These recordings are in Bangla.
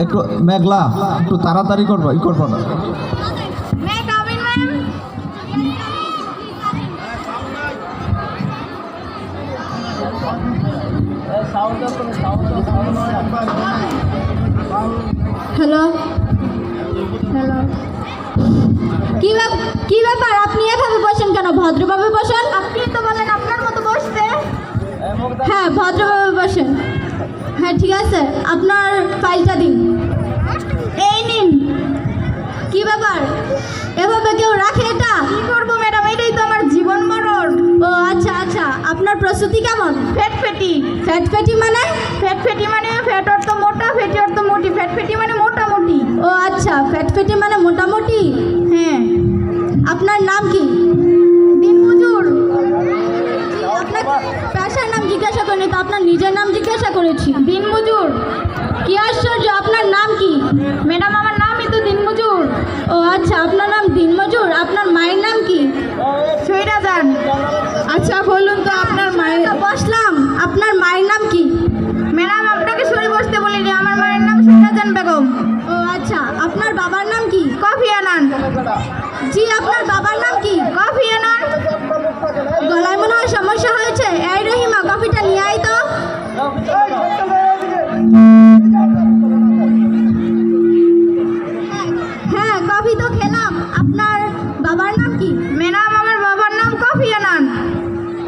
একটু মেঘলা, একটু তাড়াতাড়ি করবো করবো না। হ্যালো হ্যালো, কি ব্যাপার? আপনি এভাবে বসেন কেন? ভদ্রভাবে বসেন। আপনি তো বলেন আপনার মতো বসতে। হ্যাঁ, ভদ্রভাবে বসেন। হ্যাঁ ঠিক আছে, আপনার ফাইলটা দিন। এই নিন। কি ব্যাপার, এভাবে কেউ রাখে এটা? কি করবো ম্যাডাম, এটাই তো আমার জীবন মরণ। ও আচ্ছা আচ্ছা, আপনার প্রস্তুতি কেমন? ফ্যাটফেটি। ফ্যাটফেটি মানে? ফ্যাটফেটি মানে ফ্যাট অর্থ মোটা, ফেটি অর্থ মোটি, ফ্যাটফেটি মানে মোটামুটি। ও আচ্ছা, ফ্যাটফেটি মানে মোটামুটি। হ্যাঁ। আপনার নাম কি? দিনমজুর। আপনার পেশার নাম জিজ্ঞাসা করিনি তো, আপনার নিজের নাম জিজ্ঞাসা করেছি। দিনমজুর। কি আশ্চর্য, আপনার নাম কি? ম্যাডাম আমার নামই তো দিনমজুর। ও আচ্ছা, আপনার নাম দিনমজুর। আপনার মায়ের নাম কি? সৈরাজান। আচ্ছা বলুন তো আপনার মায়ের। বসলাম, আপনার মায়ের নাম কি? ম্যাডাম আপনাকে সরে বসতে বলিনি, আমার মায়ের নাম সৈরাজান বেগম। ও আচ্ছা, আপনার বাবার নাম কি? কফি আনান। জি, আপনার বাবার নাম কি? Kofi Annan. গলায় মনে হয় সমস্যা হয়েছে। এই রহিমা, কফিটা নিয়ে আয় তো। হ্যাঁ, কফি তো খেলাম। আপনার বাবার নাম কি? ম্যাডাম আমার বাবার নাম কফি আনান।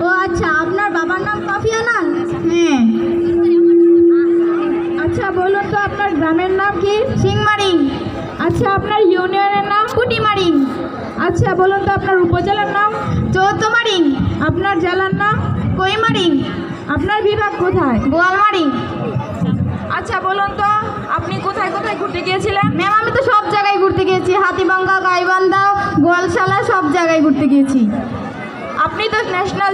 ও আচ্ছা, আপনার বাবার নাম কফি আনান। হ্যাঁ। আচ্ছা বলুন তো আপনার গ্রামের নাম কি? সিংমারিং। আচ্ছা, আপনার ইউনিয়নের নাম? কুটিমারিং। আচ্ছা বলুন তো আপনার উপজেলার নাম? চৌদ্দমারিং। আপনার জেলার নাম? কৈমারিং। আপনার বিভাগ কোথায়? বোয়ালমারিং। আচ্ছা বলুন তো আপনি কোথায় কোথায় ঘুরতে গিয়েছিলেন? ম্যাম আমি তো সব জায়গায় ঘুরতে গিয়েছি, হাতিবাঙ্গা, গাইবান্ধা, গোয়ালশালা, সব জায়গায় ঘুরতে গিয়েছি। আপনি তো ন্যাশনাল